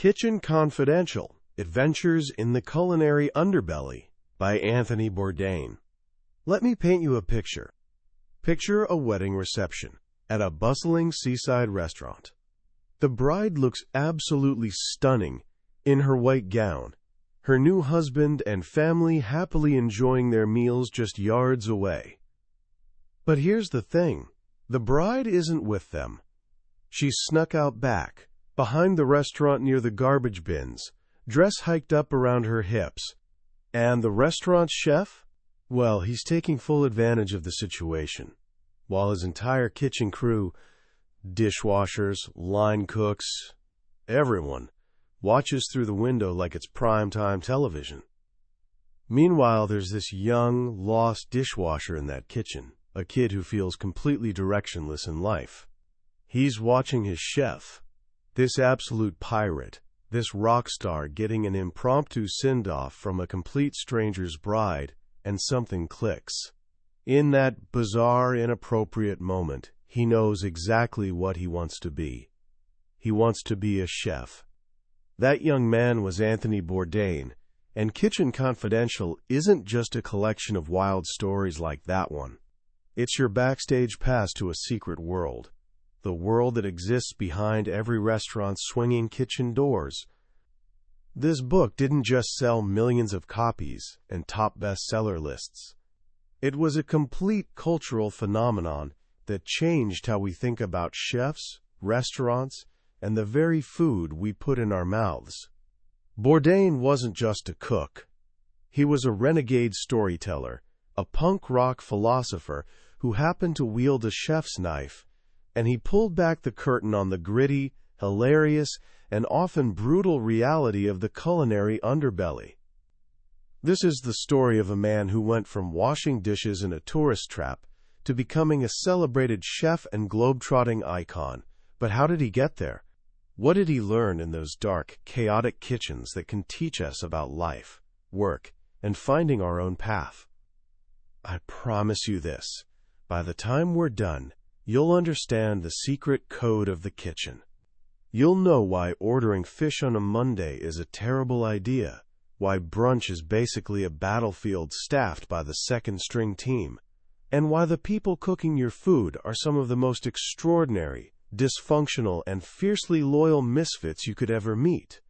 Kitchen Confidential: Adventures in the Culinary Underbelly by Anthony Bourdain. Let me paint you a picture. Picture a wedding reception at a bustling seaside restaurant. The bride looks absolutely stunning in her white gown, her new husband and family happily enjoying their meals just yards away. But here's the thing, the bride isn't with them. She's snuck out back, behind the restaurant near the garbage bins, dress hiked up around her hips. And the restaurant's chef? Well, he's taking full advantage of the situation, while his entire kitchen crew, dishwashers, line cooks, everyone, watches through the window like it's primetime television. Meanwhile, there's this young, lost dishwasher in that kitchen, a kid who feels completely directionless in life. He's watching his chef, this absolute pirate, this rock star, getting an impromptu send-off from a complete stranger's bride, and something clicks. In that bizarre, inappropriate moment, he knows exactly what he wants to be. He wants to be a chef. That young man was Anthony Bourdain, and Kitchen Confidential isn't just a collection of wild stories like that one. It's your backstage pass to a secret world. The world that exists behind every restaurant's swinging kitchen doors. This book didn't just sell millions of copies and top bestseller lists. It was a complete cultural phenomenon that changed how we think about chefs, restaurants, and the very food we put in our mouths. Bourdain wasn't just a cook. He was a renegade storyteller, a punk rock philosopher who happened to wield a chef's knife, and he pulled back the curtain on the gritty, hilarious, and often brutal reality of the culinary underbelly. This is the story of a man who went from washing dishes in a tourist trap to becoming a celebrated chef and globe-trotting icon. But how did he get there? What did he learn in those dark, chaotic kitchens that can teach us about life, work, and finding our own path? I promise you this, by the time we're done, you'll understand the secret code of the kitchen. You'll know why ordering fish on a Monday is a terrible idea, why brunch is basically a battlefield staffed by the second-string team, and why the people cooking your food are some of the most extraordinary, dysfunctional, and fiercely loyal misfits you could ever meet.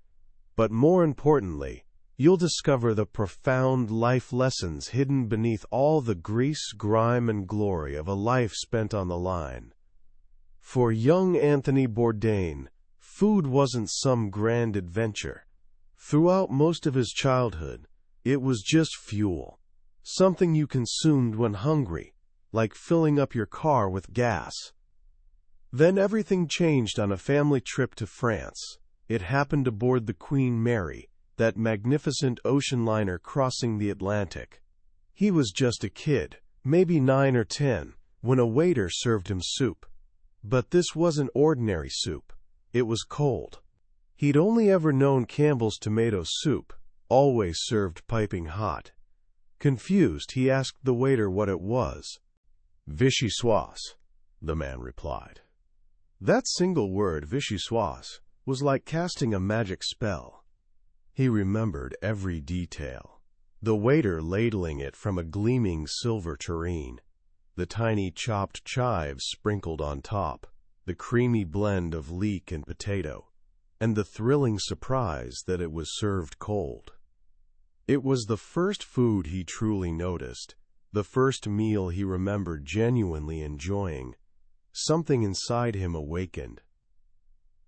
But more importantly, you'll discover the profound life lessons hidden beneath all the grease, grime, and glory of a life spent on the line. For young Anthony Bourdain, food wasn't some grand adventure. Throughout most of his childhood, it was just fuel, something you consumed when hungry, like filling up your car with gas. Then everything changed on a family trip to France. It happened aboard the Queen Mary, that magnificent ocean liner crossing the Atlantic. He was just a kid, maybe 9 or 10, when a waiter served him soup. But this wasn't ordinary soup. It was cold. He'd only ever known Campbell's tomato soup, always served piping hot. Confused, he asked the waiter what it was. "Vichyssoise," the man replied. That single word, vichyssoise, was like casting a magic spell. He remembered every detail. The waiter ladling it from a gleaming silver tureen, the tiny chopped chives sprinkled on top, the creamy blend of leek and potato, and the thrilling surprise that it was served cold. It was the first food he truly noticed, the first meal he remembered genuinely enjoying. Something inside him awakened.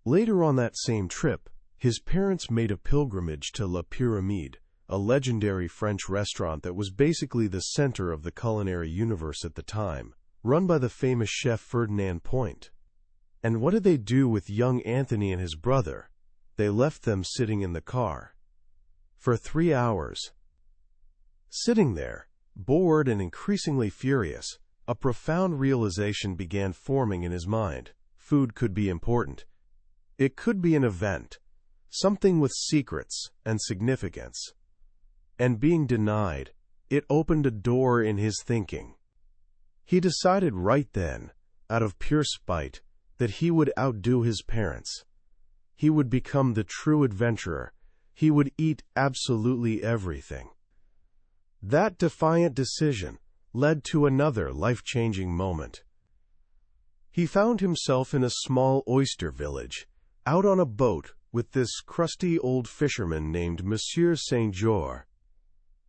Later on that same trip, his parents made a pilgrimage to La Pyramide, a legendary French restaurant that was basically the center of the culinary universe at the time, run by the famous chef Ferdinand Point. And what did they do with young Anthony and his brother? They left them sitting in the car. For 3 hours. Sitting there, bored and increasingly furious, a profound realization began forming in his mind. Food could be important. It could be an event. Something with secrets and significance. And being denied, it opened a door in his thinking. He decided right then, out of pure spite, that he would outdo his parents. He would become the true adventurer. He would eat absolutely everything. That defiant decision led to another life-changing moment. He found himself in a small oyster village, out on a boat with this crusty old fisherman named Monsieur Saint-Jean.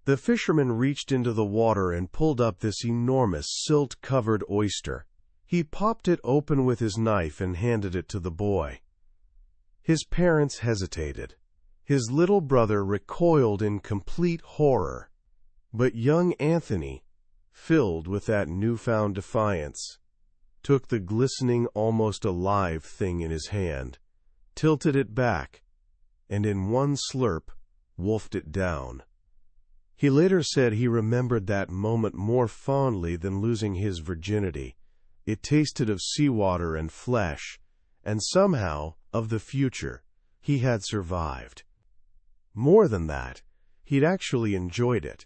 The fisherman reached into the water and pulled up this enormous silt-covered oyster. He popped it open with his knife and handed it to the boy. His parents hesitated. His little brother recoiled in complete horror. But young Anthony, filled with that newfound defiance, took the glistening, almost alive thing in his hand, tilted it back, and in one slurp, wolfed it down. He later said he remembered that moment more fondly than losing his virginity. It tasted of seawater and flesh, and somehow of the future. He had survived. More than that, he'd actually enjoyed it.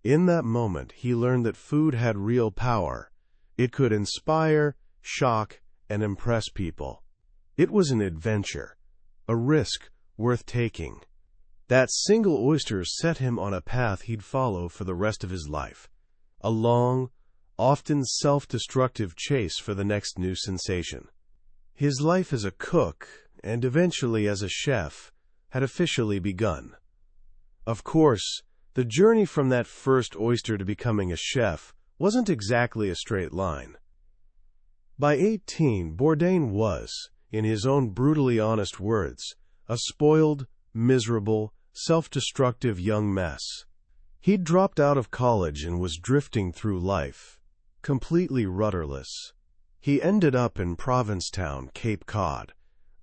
In that moment, he learned that food had real power. It could inspire, shock, and impress people. It was an adventure, a risk worth taking. That single oyster set him on a path he'd follow for the rest of his life. A long, often self-destructive chase for the next new sensation. His life as a cook, and eventually as a chef, had officially begun. Of course, the journey from that first oyster to becoming a chef wasn't exactly a straight line. By 18, Bourdain was, in his own brutally honest words, a spoiled, miserable, self-destructive young mess. He'd dropped out of college and was drifting through life, completely rudderless. He ended up in Provincetown, Cape Cod,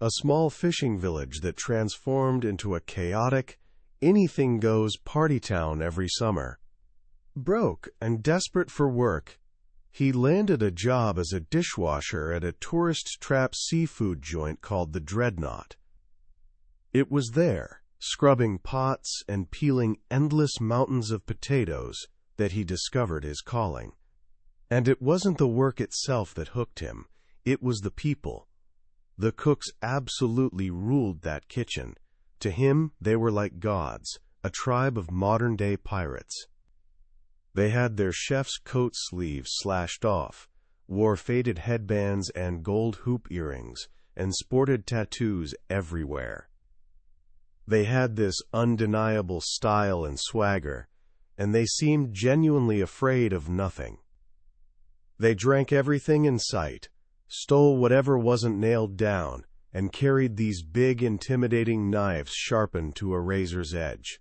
a small fishing village that transformed into a chaotic, anything-goes party town every summer. Broke and desperate for work, he landed a job as a dishwasher at a tourist-trap seafood joint called the Dreadnought. It was there, scrubbing pots and peeling endless mountains of potatoes, that he discovered his calling. And it wasn't the work itself that hooked him, it was the people. The cooks absolutely ruled that kitchen. To him, they were like gods, a tribe of modern-day pirates. They had their chef's coat sleeves slashed off, wore faded headbands and gold hoop earrings, and sported tattoos everywhere. They had this undeniable style and swagger, and they seemed genuinely afraid of nothing. They drank everything in sight, stole whatever wasn't nailed down, and carried these big, intimidating knives sharpened to a razor's edge.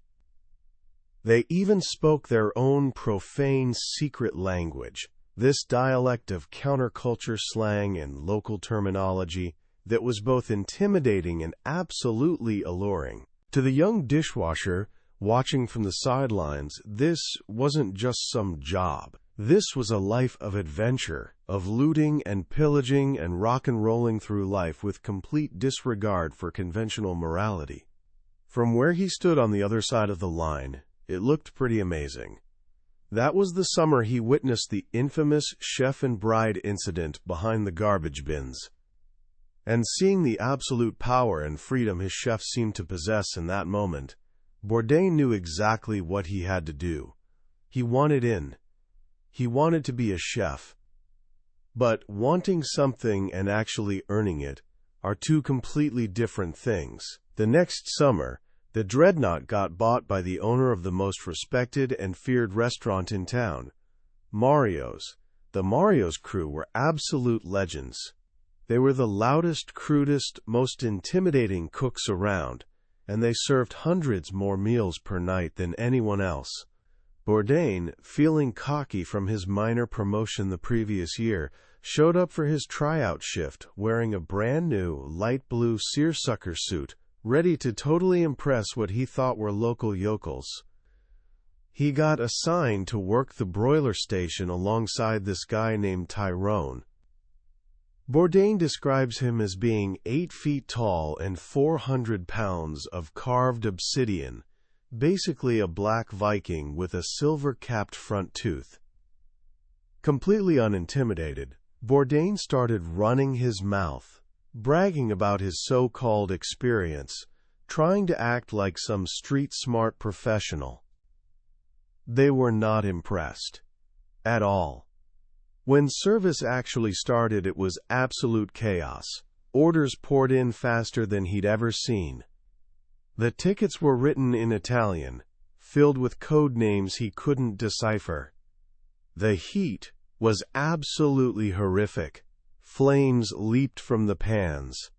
They even spoke their own profane secret language, this dialect of counterculture slang and local terminology that was both intimidating and absolutely alluring. To the young dishwasher, watching from the sidelines, this wasn't just some job. This was a life of adventure, of looting and pillaging and rock and rolling through life with complete disregard for conventional morality. From where he stood on the other side of the line, it looked pretty amazing. That was the summer he witnessed the infamous chef and bride incident behind the garbage bins. And seeing the absolute power and freedom his chef seemed to possess in that moment, Bourdain knew exactly what he had to do. He wanted in. He wanted to be a chef. But wanting something and actually earning it are two completely different things. The next summer, the Dreadnought got bought by the owner of the most respected and feared restaurant in town, Mario's. The Mario's crew were absolute legends. They were the loudest, crudest, most intimidating cooks around, and they served hundreds more meals per night than anyone else. Bourdain, feeling cocky from his minor promotion the previous year, showed up for his tryout shift wearing a brand-new light blue seersucker suit, ready to totally impress what he thought were local yokels. He got assigned to work the broiler station alongside this guy named Tyrone. Bourdain describes him as being 8 feet tall and 400 pounds of carved obsidian, basically a black Viking with a silver-capped front tooth. Completely unintimidated, Bourdain started running his mouth, bragging about his so-called experience, trying to act like some street-smart professional. They were not impressed. At all. When service actually started, it was absolute chaos. Orders poured in faster than he'd ever seen. The tickets were written in Italian, filled with code names he couldn't decipher. The heat was absolutely horrific. Flames leaped from the pans.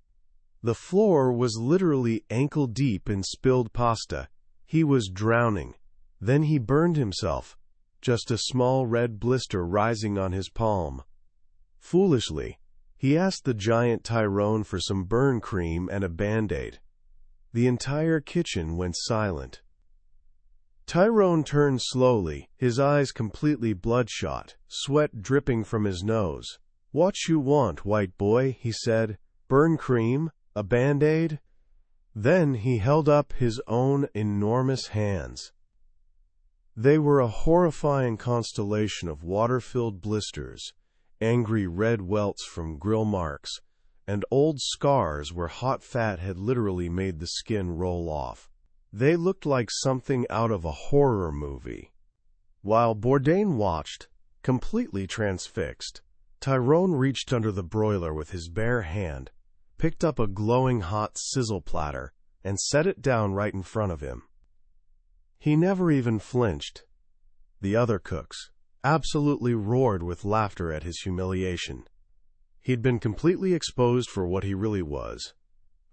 The floor was literally ankle-deep in spilled pasta. He was drowning. Then he burned himself, just a small red blister rising on his palm. Foolishly, he asked the giant Tyrone for some burn cream and a Band-Aid. The entire kitchen went silent. Tyrone turned slowly, his eyes completely bloodshot, sweat dripping from his nose. "What you want, white boy?" he said. "Burn cream? A Band-Aid?" Then he held up his own enormous hands. They were a horrifying constellation of water-filled blisters, angry red welts from grill marks, and old scars where hot fat had literally made the skin roll off. They looked like something out of a horror movie. While Bourdain watched, completely transfixed, Tyrone reached under the broiler with his bare hand, picked up a glowing hot sizzle platter, and set it down right in front of him. He never even flinched. The other cooks absolutely roared with laughter at his humiliation. He'd been completely exposed for what he really was,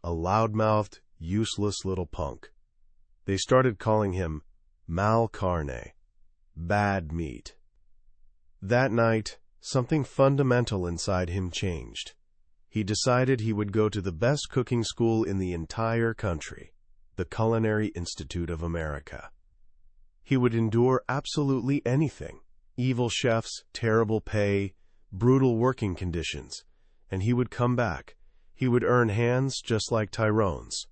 a loud-mouthed, useless little punk. They started calling him mal carne, bad meat. That night, something fundamental inside him changed. He decided he would go to the best cooking school in the entire country, the Culinary Institute of America. He would endure absolutely anything: evil chefs, terrible pay, brutal working conditions, and he would come back. He would earn hands just like Tyrone's.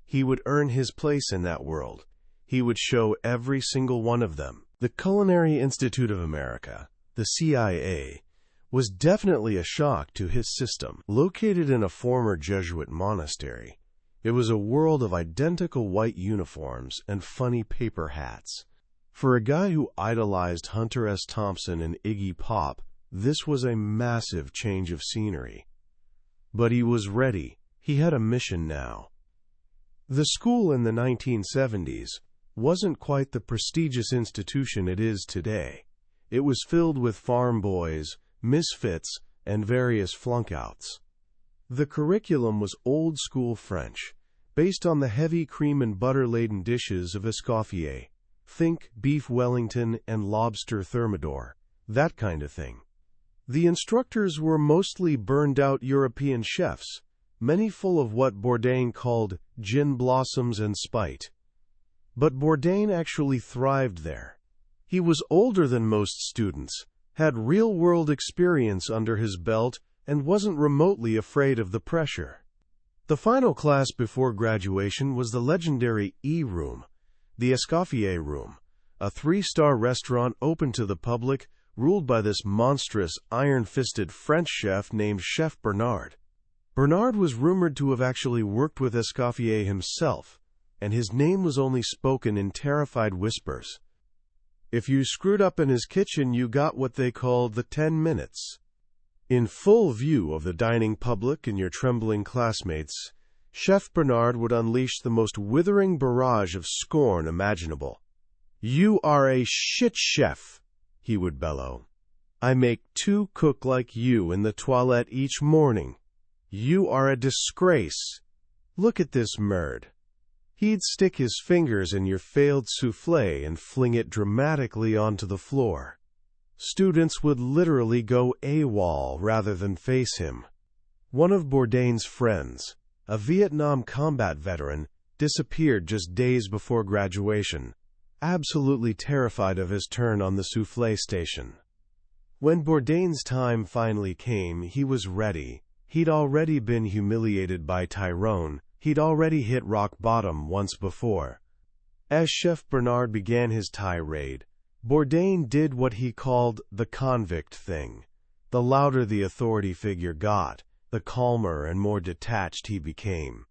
He would earn his place in that world. He would show every single one of them. The Culinary Institute of America, the CIA, was definitely a shock to his system. Located in a former Jesuit monastery, it was a world of identical white uniforms and funny paper hats. For a guy who idolized Hunter S. Thompson and Iggy Pop, this was a massive change of scenery. But he was ready. He had a mission now. The school in the 1970s wasn't quite the prestigious institution it is today. It was filled with farm boys, misfits, and various flunkouts. The curriculum was old-school French, based on the heavy cream and butter-laden dishes of Escoffier. Think beef Wellington and lobster thermidor, that kind of thing. The instructors were mostly burned-out European chefs, many full of what Bourdain called gin blossoms and spite. But Bourdain actually thrived there. He was older than most students, had real-world experience under his belt, and wasn't remotely afraid of the pressure. The final class before graduation was the legendary E-Room, the Escoffier Room, a 3-star restaurant open to the public, ruled by this monstrous, iron-fisted French chef named Chef Bernard. Bernard was rumored to have actually worked with Escoffier himself, and his name was only spoken in terrified whispers. If you screwed up in his kitchen, you got what they called the 10 minutes. In full view of the dining public and your trembling classmates, Chef Bernard would unleash the most withering barrage of scorn imaginable. "You are a shit chef," he would bellow. "I make 2 cook like you in the toilette each morning. You are a disgrace. Look at this merd." He'd stick his fingers in your failed soufflé and fling it dramatically onto the floor. Students would literally go AWOL rather than face him. One of Bourdain's friends, a Vietnam combat veteran, disappeared just days before graduation, absolutely terrified of his turn on the soufflé station. When Bourdain's time finally came, he was ready. He'd already been humiliated by Tyrone. He'd already hit rock bottom once before. As Chef Bernard began his tirade, Bourdain did what he called the convict thing. The louder the authority figure got, the calmer and more detached he became.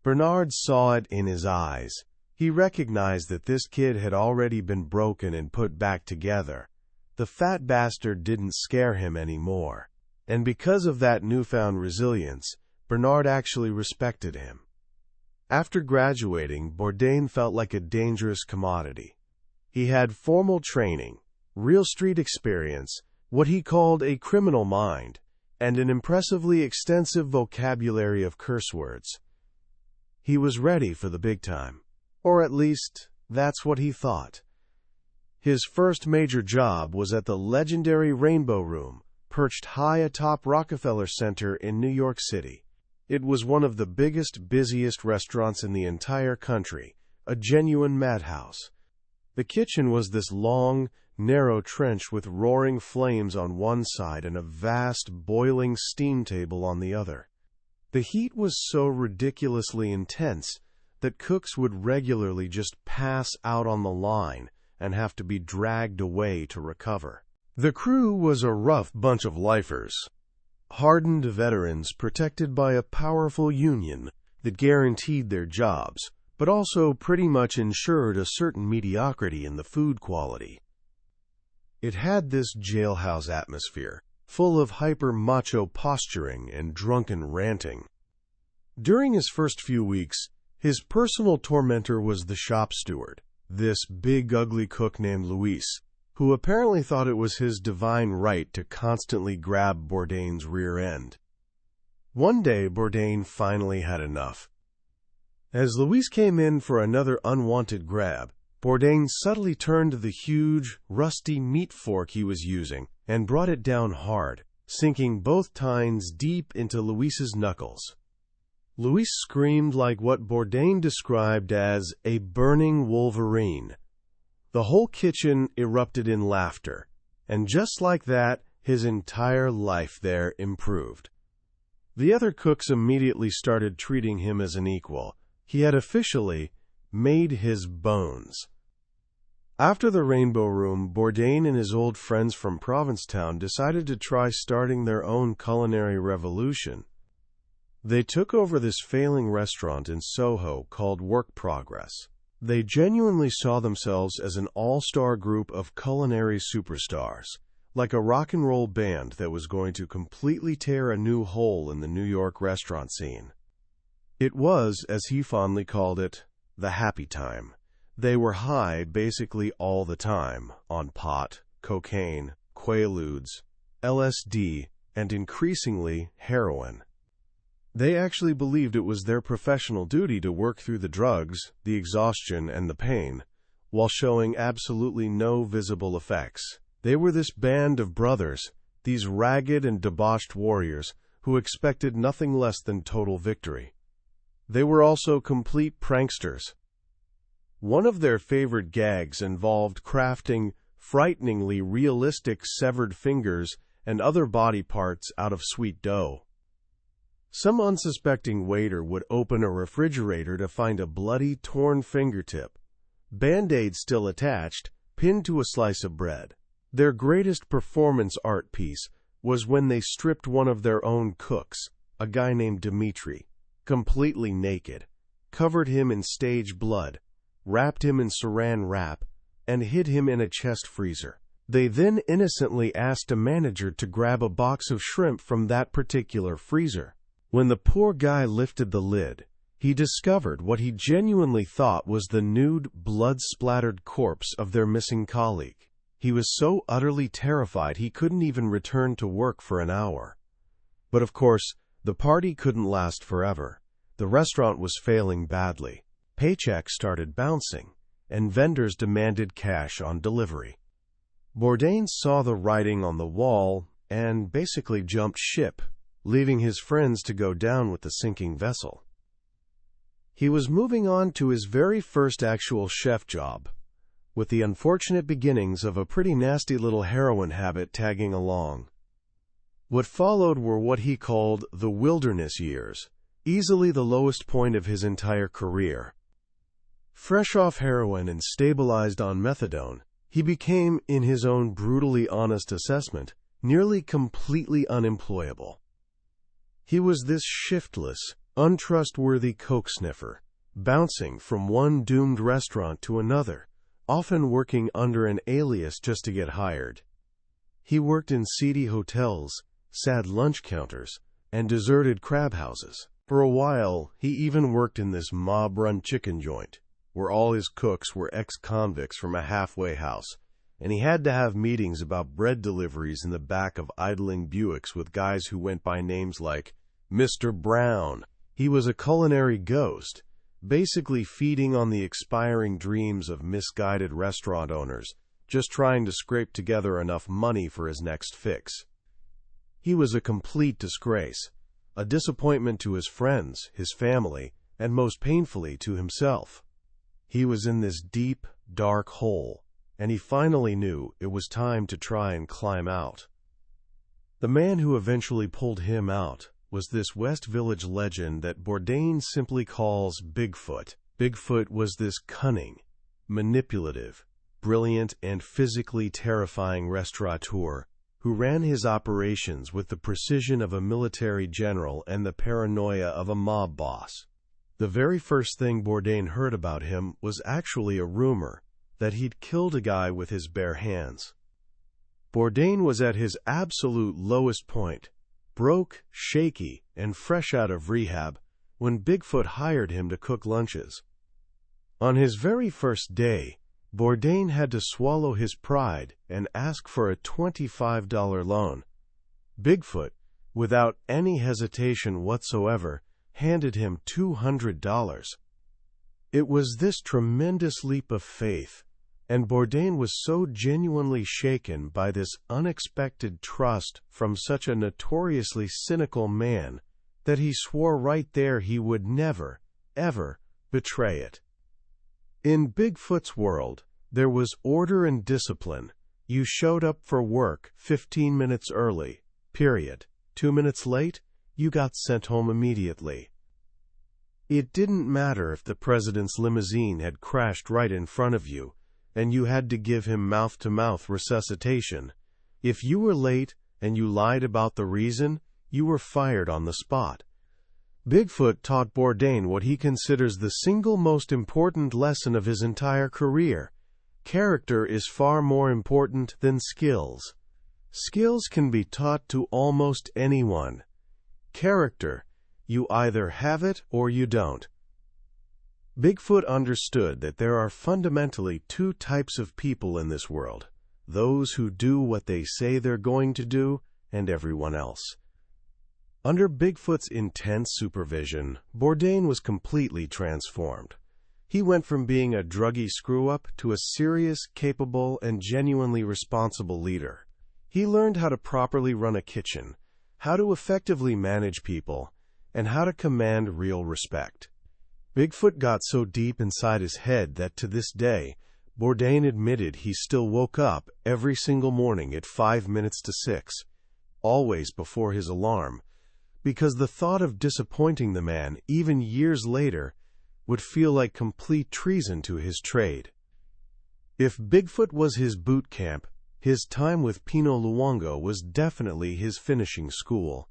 Bernard saw it in his eyes. He recognized that this kid had already been broken and put back together. The fat bastard didn't scare him anymore. And because of that newfound resilience, Bernard actually respected him. After graduating, Bourdain felt like a dangerous commodity. He had formal training, real street experience, what he called a criminal mind, and an impressively extensive vocabulary of curse words. He was ready for the big time. Or at least, that's what he thought. His first major job was at the legendary Rainbow Room, perched high atop Rockefeller Center in New York City. It was one of the biggest, busiest restaurants in the entire country, a genuine madhouse. The kitchen was this long, narrow trench with roaring flames on one side and a vast, boiling steam table on the other. The heat was so ridiculously intense that cooks would regularly just pass out on the line and have to be dragged away to recover. The crew was a rough bunch of lifers, hardened veterans protected by a powerful union that guaranteed their jobs, but also pretty much ensured a certain mediocrity in the food quality. It had this jailhouse atmosphere, full of hyper-macho posturing and drunken ranting. During his first few weeks, his personal tormentor was the shop steward, this big ugly cook named Luis, who apparently thought it was his divine right to constantly grab Bourdain's rear end. One day, Bourdain finally had enough. As Luis came in for another unwanted grab, Bourdain subtly turned the huge, rusty meat fork he was using and brought it down hard, sinking both tines deep into Luis's knuckles. Luis screamed like what Bourdain described as a burning wolverine. The whole kitchen erupted in laughter, and just like that, his entire life there improved. The other cooks immediately started treating him as an equal. He had officially made his bones. After the Rainbow Room, Bourdain and his old friends from Provincetown decided to try starting their own culinary revolution. They took over this failing restaurant in Soho called Work Progress. They genuinely saw themselves as an all-star group of culinary superstars, like a rock and roll band that was going to completely tear a new hole in the New York restaurant scene. It was, as he fondly called it, the happy time. They were high basically all the time, on pot, cocaine, quaaludes, LSD, and increasingly heroin. They actually believed it was their professional duty to work through the drugs, the exhaustion, and the pain, while showing absolutely no visible effects. They were this band of brothers, these ragged and debauched warriors, who expected nothing less than total victory. They were also complete pranksters. One of their favorite gags involved crafting frighteningly realistic severed fingers and other body parts out of sweet dough. Some unsuspecting waiter would open a refrigerator to find a bloody, torn fingertip, Band-Aid still attached, pinned to a slice of bread. Their greatest performance art piece was when they stripped one of their own cooks, a guy named Dimitri, completely naked, covered him in stage blood, wrapped him in saran wrap, and hid him in a chest freezer. They then innocently asked a manager to grab a box of shrimp from that particular freezer. When the poor guy lifted the lid, he discovered what he genuinely thought was the nude, blood-splattered corpse of their missing colleague. He was so utterly terrified he couldn't even return to work for an hour. But of course, the party couldn't last forever. The restaurant was failing badly. Paychecks started bouncing, and vendors demanded cash on delivery. Bourdain saw the writing on the wall and basically jumped ship, leaving his friends to go down with the sinking vessel. He was moving on to his very first actual chef job, with the unfortunate beginnings of a pretty nasty little heroin habit tagging along. What followed were what he called the wilderness years, easily the lowest point of his entire career. Fresh off heroin and stabilized on methadone, he became, in his own brutally honest assessment, nearly completely unemployable. He was this shiftless, untrustworthy coke sniffer, bouncing from one doomed restaurant to another, often working under an alias just to get hired. He worked in seedy hotels, sad lunch counters, and deserted crab houses. For a while, he even worked in this mob-run chicken joint, where all his cooks were ex-convicts from a halfway house, and he had to have meetings about bread deliveries in the back of idling Buicks with guys who went by names like Mr. Brown. He was a culinary ghost, basically feeding on the expiring dreams of misguided restaurant owners, just trying to scrape together enough money for his next fix. He was a complete disgrace, a disappointment to his friends, his family, and most painfully to himself. He was in this deep, dark hole, and he finally knew it was time to try and climb out. The man who eventually pulled him out was this West Village legend that Bourdain simply calls Bigfoot. Bigfoot was this cunning, manipulative, brilliant, and physically terrifying restaurateur who ran his operations with the precision of a military general and the paranoia of a mob boss. The very first thing Bourdain heard about him was actually a rumor that he'd killed a guy with his bare hands. Bourdain was at his absolute lowest point, broke, shaky, and fresh out of rehab, when Bigfoot hired him to cook lunches. On his very first day, Bourdain had to swallow his pride and ask for a $25 loan. Bigfoot, without any hesitation whatsoever, handed him $200. It was this tremendous leap of faith, and Bourdain was so genuinely shaken by this unexpected trust from such a notoriously cynical man that he swore right there he would never, ever betray it. In Bigfoot's world, there was order and discipline. You showed up for work 15 minutes early, period. 2 minutes late, you got sent home immediately. It didn't matter if the president's limousine had crashed right in front of you, and you had to give him mouth-to-mouth resuscitation. If you were late and you lied about the reason, you were fired on the spot. Bigfoot taught Bourdain what he considers the single most important lesson of his entire career. Character is far more important than skills. Skills can be taught to almost anyone. Character, you either have it or you don't. Bigfoot understood that there are fundamentally two types of people in this world: those who do what they say they're going to do, and everyone else. Under Bigfoot's intense supervision, Bourdain was completely transformed. He went from being a druggy screw-up to a serious, capable, and genuinely responsible leader. He learned how to properly run a kitchen, how to effectively manage people, and how to command real respect. Bigfoot got so deep inside his head that to this day, Bourdain admitted he still woke up every single morning at 5 minutes to 6, always before his alarm, because the thought of disappointing the man, even years later, would feel like complete treason to his trade. If Bigfoot was his boot camp, his time with Pino Luongo was definitely his finishing school.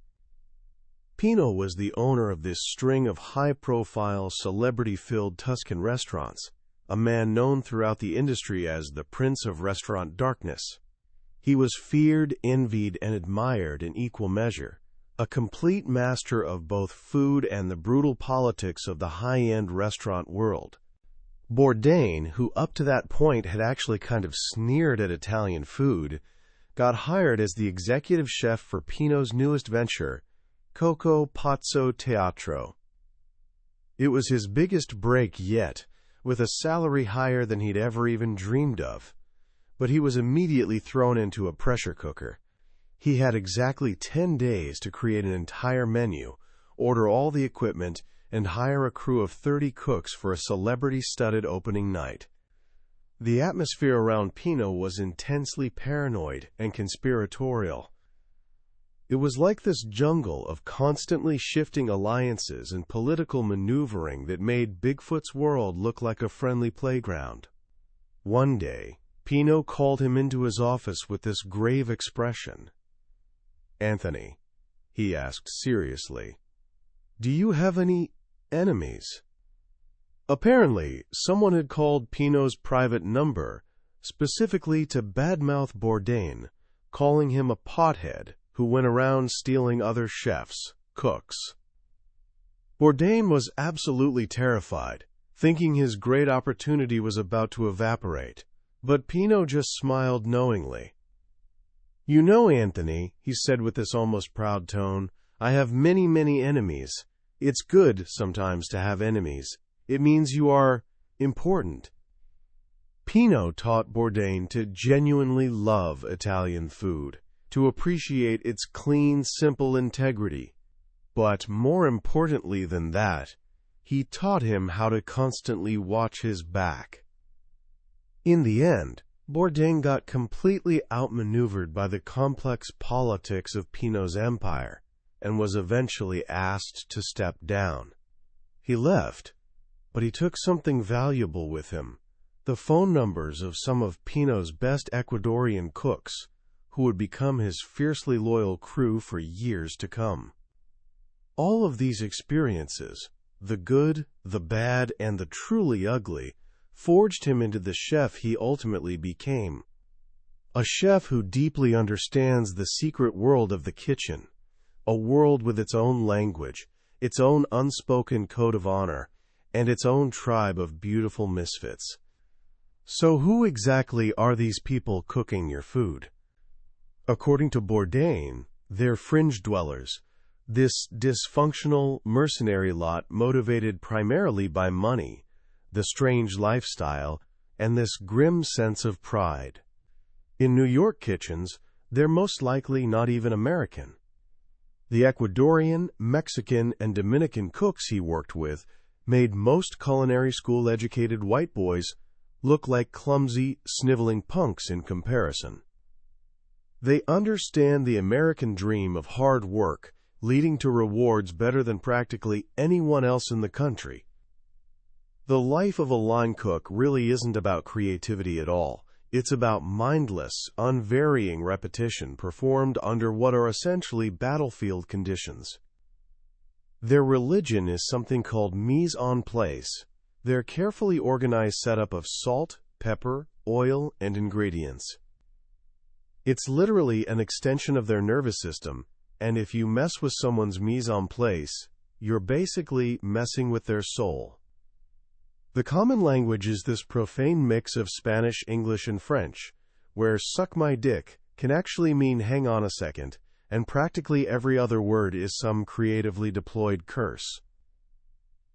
Pino was the owner of this string of high-profile, celebrity-filled Tuscan restaurants, a man known throughout the industry as the Prince of Restaurant Darkness. He was feared, envied, and admired in equal measure, a complete master of both food and the brutal politics of the high-end restaurant world. Bourdain, who up to that point had actually kind of sneered at Italian food, got hired as the executive chef for Pino's newest venture, Coco Pazzo Teatro. It was his biggest break yet, with a salary higher than he'd ever even dreamed of. But he was immediately thrown into a pressure cooker. He had exactly 10 days to create an entire menu, order all the equipment, and hire a crew of 30 cooks for a celebrity-studded opening night. The atmosphere around Pino was intensely paranoid and conspiratorial. It was like this jungle of constantly shifting alliances and political maneuvering that made Bigfoot's world look like a friendly playground. One day, Pino called him into his office with this grave expression. "Anthony," he asked seriously. "Do you have any enemies?" Apparently, someone had called Pinot's private number specifically to badmouth Bourdain, calling him a pothead who went around stealing other chefs' cooks. Bourdain was absolutely terrified, thinking his great opportunity was about to evaporate, but Pinot just smiled knowingly. "You know, Anthony," he said with this almost proud tone, "I have many, many enemies. It's good sometimes to have enemies. It means you are important." Pinot taught Bourdain to genuinely love Italian food, to appreciate its clean, simple integrity. But more importantly than that, he taught him how to constantly watch his back. In the end, Bourdain got completely outmaneuvered by the complex politics of Pinot's empire and was eventually asked to step down. He left, but he took something valuable with him: the phone numbers of some of Pinot's best Ecuadorian cooks, who would become his fiercely loyal crew for years to come. All of these experiences, the good, the bad, and the truly ugly, forged him into the chef he ultimately became. A chef who deeply understands the secret world of the kitchen, a world with its own language, its own unspoken code of honor, and its own tribe of beautiful misfits. So who exactly are these people cooking your food? According to Bourdain, they're fringe dwellers, this dysfunctional, mercenary lot motivated primarily by money, the strange lifestyle, and this grim sense of pride. In New York kitchens, they're most likely not even American. The Ecuadorian, Mexican, and Dominican cooks he worked with made most culinary school-educated white boys look like clumsy, sniveling punks in comparison. They understand the American dream of hard work, leading to rewards better than practically anyone else in the country. The life of a line cook really isn't about creativity at all. It's about mindless, unvarying repetition performed under what are essentially battlefield conditions. Their religion is something called mise en place, their carefully organized setup of salt, pepper, oil, and ingredients. It's literally an extension of their nervous system, and if you mess with someone's mise en place, you're basically messing with their soul. The common language is this profane mix of Spanish, English, and French, where "suck my dick" can actually mean "hang on a second," and practically every other word is some creatively deployed curse.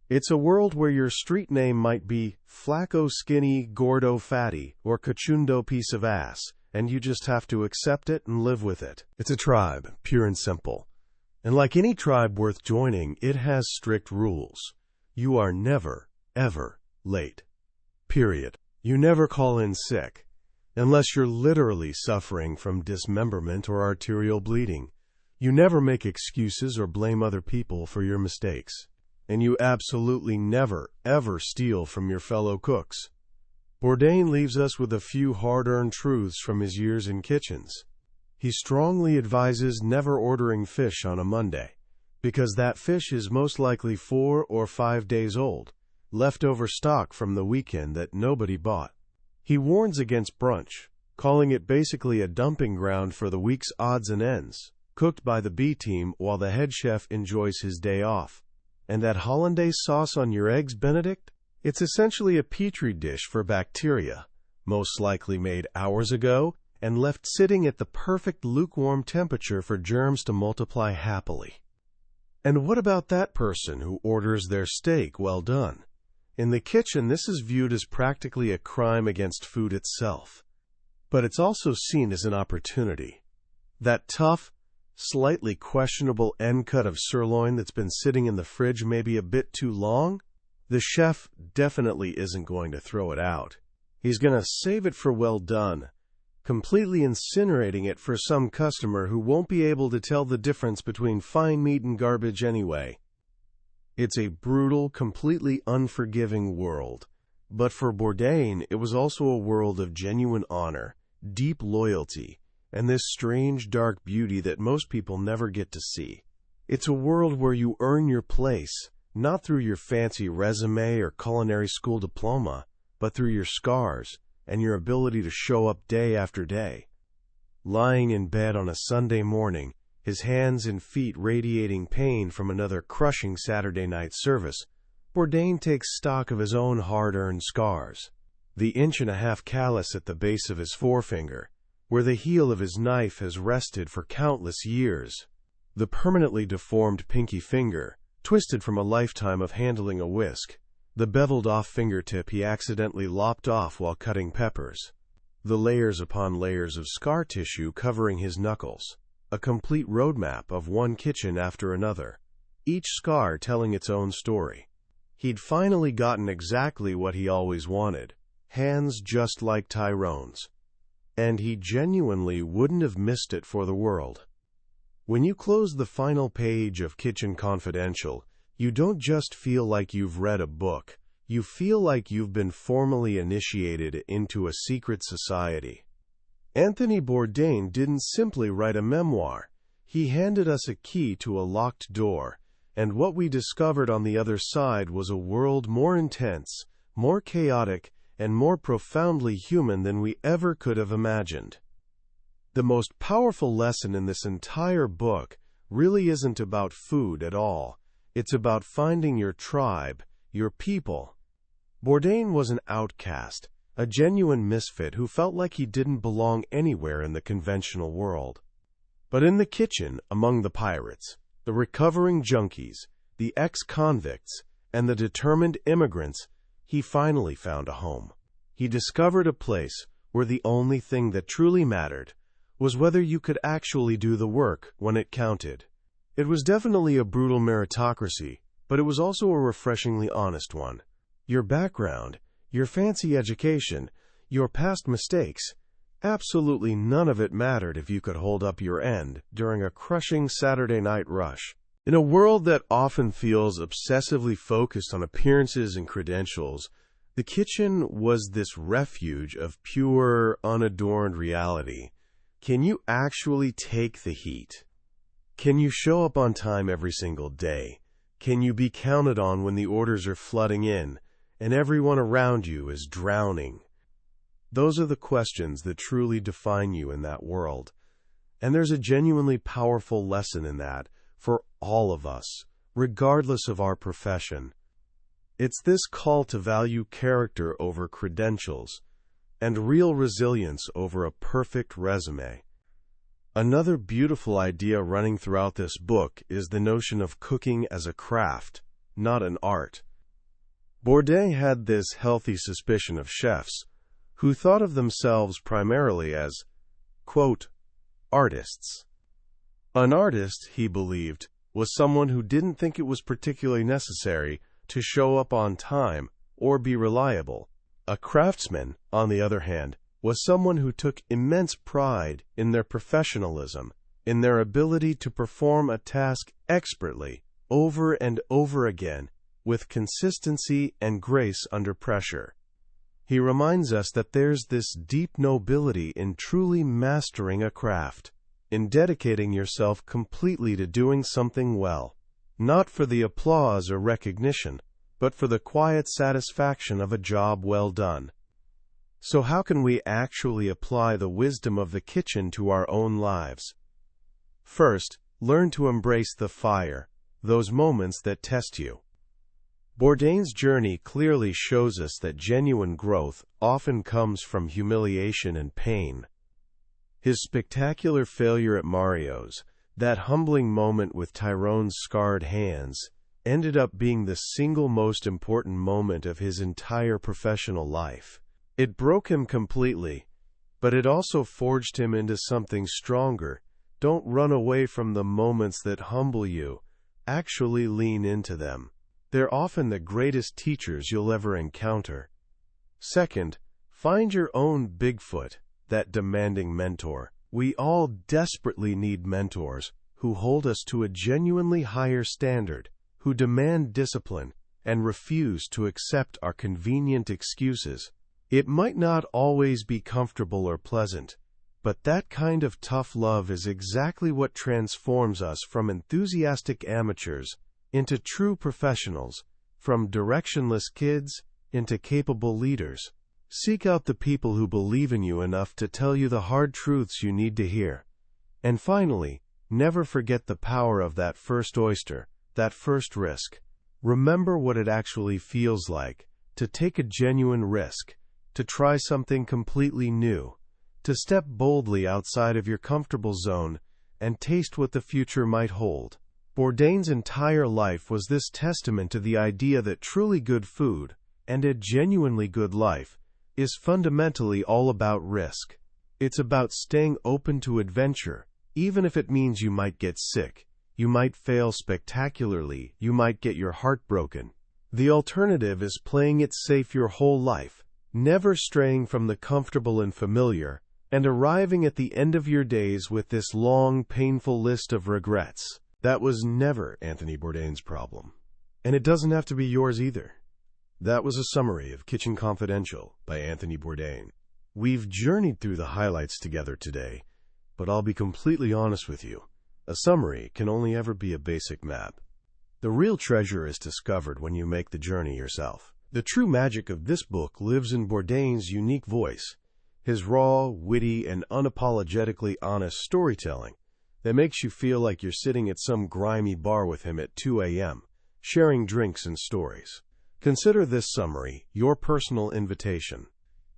It's a world where your street name might be Flaco Skinny, Gordo Fatty, or Cachundo Piece of Ass, and you just have to accept it and live with it. It's a tribe, pure and simple. And like any tribe worth joining, it has strict rules. You are never, ever late. Period. You never call in sick, unless you're literally suffering from dismemberment or arterial bleeding. You never make excuses or blame other people for your mistakes. And you absolutely never, ever steal from your fellow cooks. Bourdain leaves us with a few hard-earned truths from his years in kitchens. He strongly advises never ordering fish on a Monday, because that fish is most likely 4 or 5 days old, leftover stock from the weekend that nobody bought. He warns against brunch, calling it basically a dumping ground for the week's odds and ends, cooked by the B team while the head chef enjoys his day off. And that hollandaise sauce on your eggs Benedict? It's essentially a petri dish for bacteria, most likely made hours ago and left sitting at the perfect lukewarm temperature for germs to multiply happily. And what about that person who orders their steak well done? In the kitchen, this is viewed as practically a crime against food itself. But it's also seen as an opportunity. That tough, slightly questionable end cut of sirloin that's been sitting in the fridge maybe a bit too long? The chef definitely isn't going to throw it out. He's going to save it for well done, completely incinerating it for some customer who won't be able to tell the difference between fine meat and garbage anyway. It's a brutal, completely unforgiving world. But for Bourdain, it was also a world of genuine honor, deep loyalty, and this strange, dark beauty that most people never get to see. It's a world where you earn your place, not through your fancy resume or culinary school diploma, but through your scars and your ability to show up day after day. Lying in bed on a Sunday morning, his hands and feet radiating pain from another crushing Saturday night service, Bourdain takes stock of his own hard-earned scars. The inch-and-a-half callus at the base of his forefinger, where the heel of his knife has rested for countless years. The permanently deformed pinky finger, twisted from a lifetime of handling a whisk. The beveled-off fingertip he accidentally lopped off while cutting peppers. The layers upon layers of scar tissue covering his knuckles. A complete roadmap of one kitchen after another, each scar telling its own story. He'd finally gotten exactly what he always wanted, hands just like Tyrone's. And he genuinely wouldn't have missed it for the world. When you close the final page of Kitchen Confidential, you don't just feel like you've read a book, you feel like you've been formally initiated into a secret society. Anthony Bourdain didn't simply write a memoir. He handed us a key to a locked door, and what we discovered on the other side was a world more intense, more chaotic, and more profoundly human than we ever could have imagined. The most powerful lesson in this entire book really isn't about food at all. It's about finding your tribe, your people. Bourdain was an outcast, a genuine misfit who felt like he didn't belong anywhere in the conventional world. But in the kitchen, among the pirates, the recovering junkies, the ex-convicts, and the determined immigrants, he finally found a home. He discovered a place where the only thing that truly mattered was whether you could actually do the work when it counted. It was definitely a brutal meritocracy, but it was also a refreshingly honest one. Your background, your fancy education, your past mistakes, absolutely none of it mattered if you could hold up your end during a crushing Saturday night rush. In a world that often feels obsessively focused on appearances and credentials, the kitchen was this refuge of pure, unadorned reality. Can you actually take the heat? Can you show up on time every single day? Can you be counted on when the orders are flooding in and everyone around you is drowning? Those are the questions that truly define you in that world. And there's a genuinely powerful lesson in that for all of us, regardless of our profession. It's this call to value character over credentials and real resilience over a perfect resume. Another beautiful idea running throughout this book is the notion of cooking as a craft, not an art. Bourdain had this healthy suspicion of chefs who thought of themselves primarily as, quote, artists. An artist, he believed, was someone who didn't think it was particularly necessary to show up on time or be reliable. A craftsman, on the other hand, was someone who took immense pride in their professionalism, in their ability to perform a task expertly, over and over again, with consistency and grace under pressure. He reminds us that there's this deep nobility in truly mastering a craft, in dedicating yourself completely to doing something well, not for the applause or recognition, but for the quiet satisfaction of a job well done. So how can we actually apply the wisdom of the kitchen to our own lives? First, learn to embrace the fire, those moments that test you. Bourdain's journey clearly shows us that genuine growth often comes from humiliation and pain. His spectacular failure at Mario's, that humbling moment with Tyrone's scarred hands, ended up being the single most important moment of his entire professional life. It broke him completely, but it also forged him into something stronger. Don't run away from the moments that humble you. Actually lean into them. They're often the greatest teachers you'll ever encounter. Second, find your own Bigfoot, that demanding mentor. We all desperately need mentors who hold us to a genuinely higher standard, who demand discipline and refuse to accept our convenient excuses. It might not always be comfortable or pleasant, But that kind of tough love is exactly what transforms us from enthusiastic amateurs into true professionals, from directionless kids into capable leaders. Seek out the people who believe in you enough to tell you the hard truths you need to hear. And finally, never forget the power of that first oyster, that first risk. Remember what it actually feels like to take a genuine risk, to try something completely new, to step boldly outside of your comfortable zone and taste what the future might hold. Bourdain's entire life was this testament to the idea that truly good food, and a genuinely good life, is fundamentally all about risk. It's about staying open to adventure, even if it means you might get sick, you might fail spectacularly, you might get your heart broken. The alternative is playing it safe your whole life, never straying from the comfortable and familiar, and arriving at the end of your days with this long, painful list of regrets. That was never Anthony Bourdain's problem. And it doesn't have to be yours either. That was a summary of Kitchen Confidential by Anthony Bourdain. We've journeyed through the highlights together today, but I'll be completely honest with you. A summary can only ever be a basic map. The real treasure is discovered when you make the journey yourself. The true magic of this book lives in Bourdain's unique voice, his raw, witty, and unapologetically honest storytelling that makes you feel like you're sitting at some grimy bar with him at 2 a.m., sharing drinks and stories. Consider this summary your personal invitation.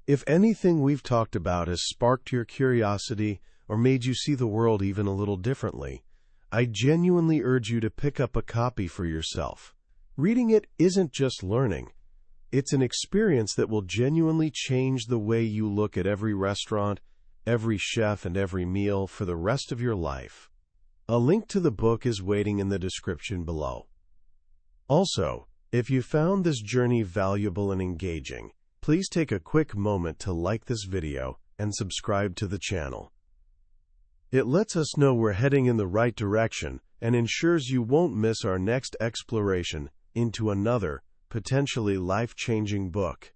If anything we've talked about has sparked your curiosity or made you see the world even a little differently, I genuinely urge you to pick up a copy for yourself. Reading it isn't just learning. It's an experience that will genuinely change the way you look at every restaurant, every chef, and every meal for the rest of your life. A link to the book is waiting in the description below. Also, if you found this journey valuable and engaging, please take a quick moment to like this video and subscribe to the channel. It lets us know we're heading in the right direction and ensures you won't miss our next exploration into another, potentially life-changing book.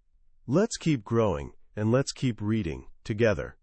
Let's keep growing and let's keep reading together.